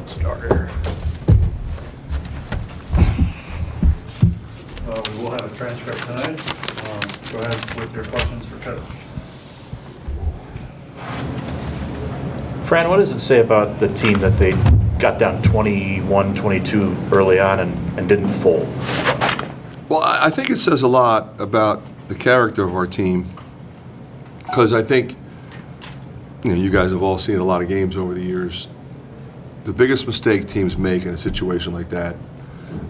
starter. We will have a transcript tonight. Go ahead with your questions for Coach. Fran, what does it say about the team that they got down 21-22 early on and didn't fold? Well, I think it says a lot about the character of our team, because I think, you guys have all seen a lot of games over the years. The biggest mistake teams make in a situation like that,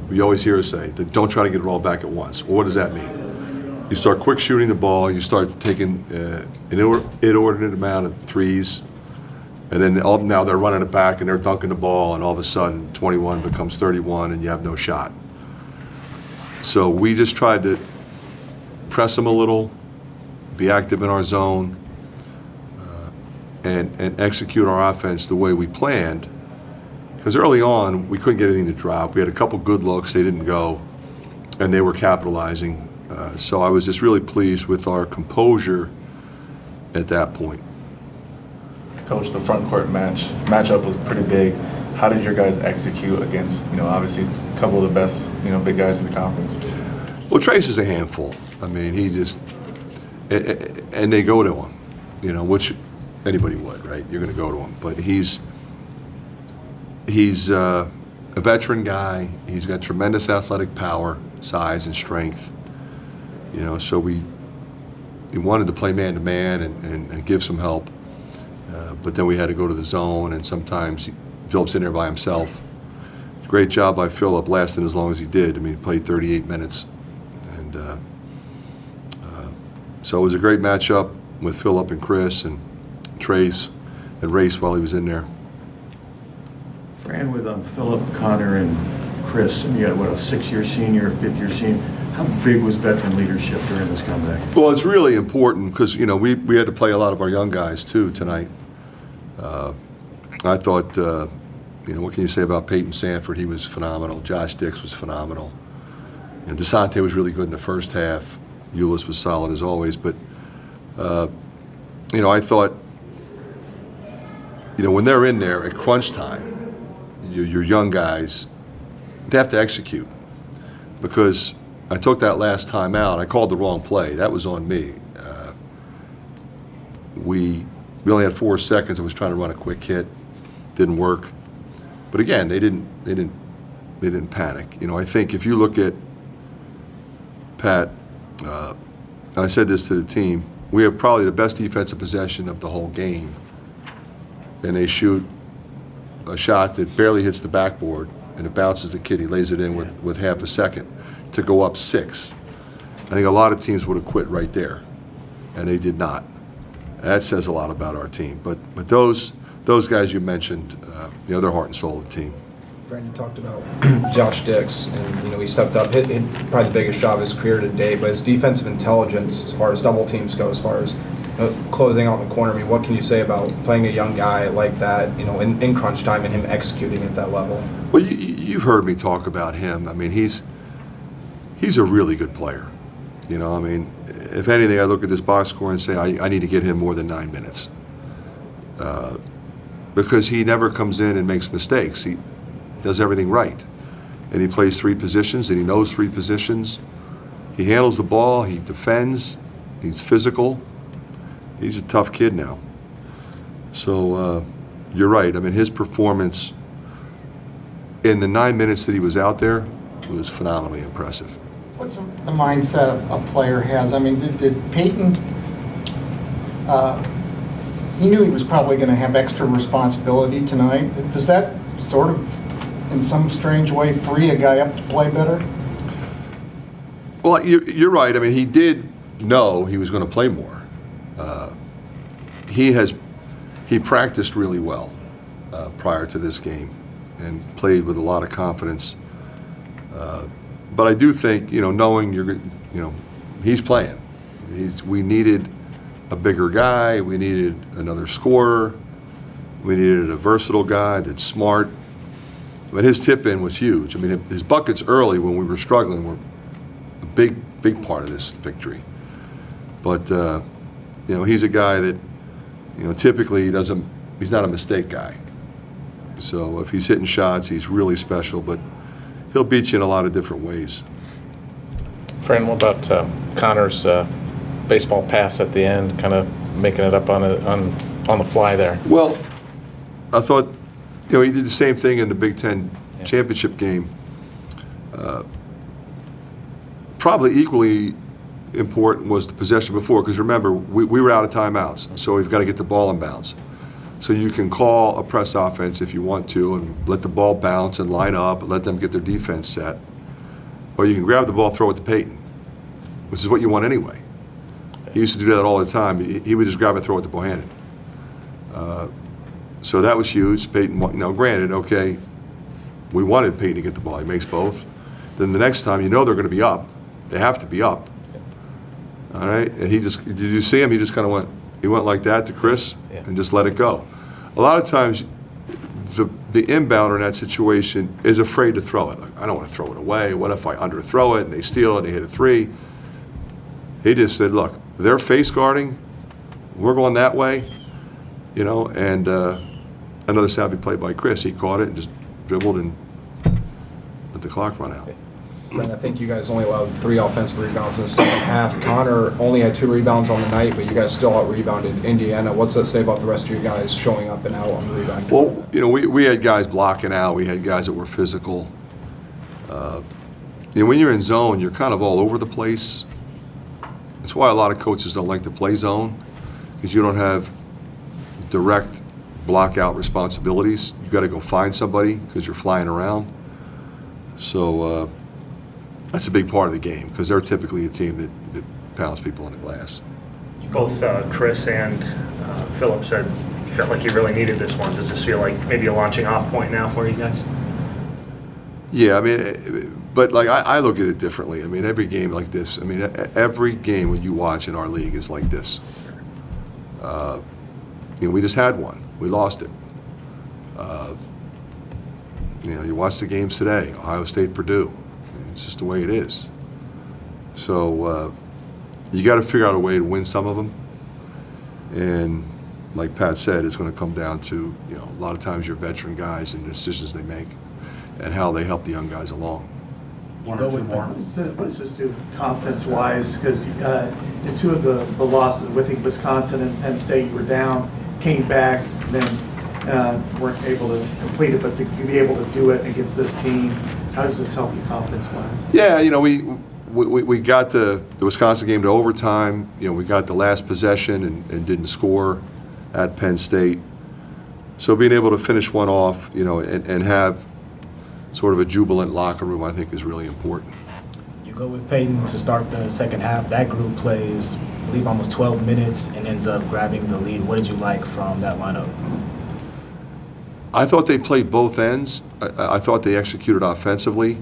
we always hear us say, that don't try to get it all back at once. Well, what does that mean? You start quick shooting the ball, you start taking an inordinate amount of threes, and then now they're running it back and they're dunking the ball, and all of a sudden 21 becomes 31 and you have no shot. So we just tried to press them a little, be active in our zone, and execute our offense the way we planned. Because early on, we couldn't get anything to drop. We had a couple good looks, they didn't go, and they were capitalizing. So I was just really pleased with our composure at that point. Coach, the front court matchup was pretty big. How did your guys execute against, obviously a couple of the best, big guys in the conference? Well, Trace is a handful. I mean, he just, and they go to him, which anybody would, right? You're going to go to him. But he's a veteran guy. He's got tremendous athletic power, size, and strength. So we wanted to play man-to-man and give some help. But then we had to go to the zone, and sometimes Philip's in there by himself. Great job by Philip, lasting as long as he did. I mean, he played 38 minutes. And so it was a great matchup with Philip and Chris and Trace and Race while he was in there. Fran, with Philip, Connor, and Chris, and you had, a 6-year senior, a 5th-year senior. How big was veteran leadership during this comeback? Well, it's really important because, we had to play a lot of our young guys, too, tonight. I thought, what can you say about Peyton Sanford? He was phenomenal. Josh Dix was phenomenal. And DeSante was really good in the first half. Ulis was solid as always. But, I thought, when they're in there at crunch time, your young guys, they have to execute. Because I took that last time out. I called the wrong play. That was on me. We only had 4 seconds. I was trying to run a quick hit. Didn't work. But again, they didn't panic. I think if you look at Pat, and I said this to the team, we have probably the best defensive possession of the whole game. And they shoot a shot that barely hits the backboard, and it bounces the kid. He lays it in with half a second to go up 6. I think a lot of teams would have quit right there, and they did not. And that says a lot about our team. But those guys you mentioned, they're heart and soul of the team. Fran, you talked about Josh Dix, and he stepped up, hit probably the biggest shot of his career to date. But his defensive intelligence, as far as double teams go, as far as closing out in the corner, what can you say about playing a young guy like that, in crunch time and him executing at that level? Well, you've heard me talk about him. I mean, he's a really good player. If anything, I look at this box score and say I need to get him more than 9 minutes. Because he never comes in and makes mistakes. He does everything right. And he plays 3 positions, and he knows 3 positions. He handles the ball, he defends, he's physical. He's a tough kid now. So you're right. I mean, his performance in the 9 minutes that he was out there was phenomenally impressive. What's the mindset a player has? I mean, did Peyton, he knew he was probably going to have extra responsibility tonight. Does that sort of, in some strange way, free a guy up to play better? Well, you're right. I mean, he did know he was going to play more. He practiced really well prior to this game and played with a lot of confidence. But I do think, knowing he's playing. We needed a bigger guy. We needed another scorer. We needed a versatile guy that's smart. But his tip-in was huge. I mean, his buckets early when we were struggling were a big part of this victory. But he's a guy that, typically he's not a mistake guy. So if he's hitting shots, he's really special, but he'll beat you in a lot of different ways. Fran, what about Connor's baseball pass at the end, kind of making it up on the fly there? Well, I thought, he did the same thing in the Big Ten championship game. Probably equally important was the possession before, because remember, we were out of timeouts, so we've got to get the ball in bounds. So you can call a press offense if you want to and let the ball bounce and line up and let them get their defense set. Or you can grab the ball, throw it to Peyton, which is what you want anyway. He used to do that all the time. He would just grab and throw it to Bohannon. So that was huge. Peyton, granted, okay, we wanted Peyton to get the ball. He makes both. Then the next time, they're going to be up. They have to be up. All right? And did you see him? He just kind of went like that to Chris and just let it go. A lot of times, the inbounder in that situation is afraid to throw it. Like, I don't want to throw it away. What if I underthrow it and they steal it and they hit a 3? He just said, look, they're face guarding. We're going that way. And another savvy play by Chris. He caught it and just dribbled and let the clock run out. And I think you guys only allowed 3 offensive rebounds in the second half. Connor only had 2 rebounds on the night, but you guys still out-rebounded Indiana. What's that say about the rest of you guys showing up and out on the rebound? Well, we had guys blocking out. We had guys that were physical. When you're in zone, you're kind of all over the place. That's why a lot of coaches don't like to play zone, because you don't have direct block-out responsibilities. You got to go find somebody because you're flying around. So that's a big part of the game, because they're typically a team that pounds people in the glass. Both Chris and Philip said you felt like you really needed this one. Does this feel like maybe a launching off point now for you guys? Yeah, but I look at it differently. Every game like this, every game when you watch in our league is like this. We just had one. We lost it. You watch the games today, Ohio State, Purdue. It's just the way it is. So you got to figure out a way to win some of them. And like Pat said, it's going to come down to, a lot of times your veteran guys and the decisions they make and how they help the young guys along. One or two more. What does this do confidence-wise? Because in 2 of the losses, I think Wisconsin and Penn State, you were down, came back, then weren't able to complete it, but to be able to do it against this team, how does this help you confidence-wise? Yeah, we got the Wisconsin game to overtime. We got the last possession and didn't score at Penn State. So being able to finish one off, and have sort of a jubilant locker room, I think is really important. You go with Peyton to start the second half. That group plays, I believe, almost 12 minutes and ends up grabbing the lead. What did you like from that lineup? I thought they played both ends. I thought they executed offensively.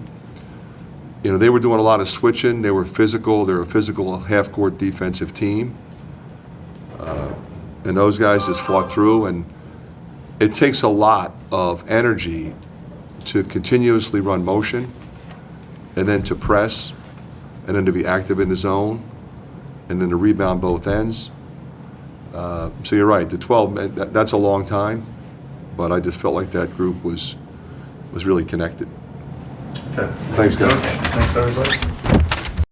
They were doing a lot of switching. They were physical. They're a physical half-court defensive team. And those guys just fought through. And it takes a lot of energy to continuously run motion, and then to press, and then to be active in the zone, and then to rebound both ends. So you're right, the 12, that's a long time, but I just felt like that group was really connected. Okay. Thanks, guys. Thanks, everybody.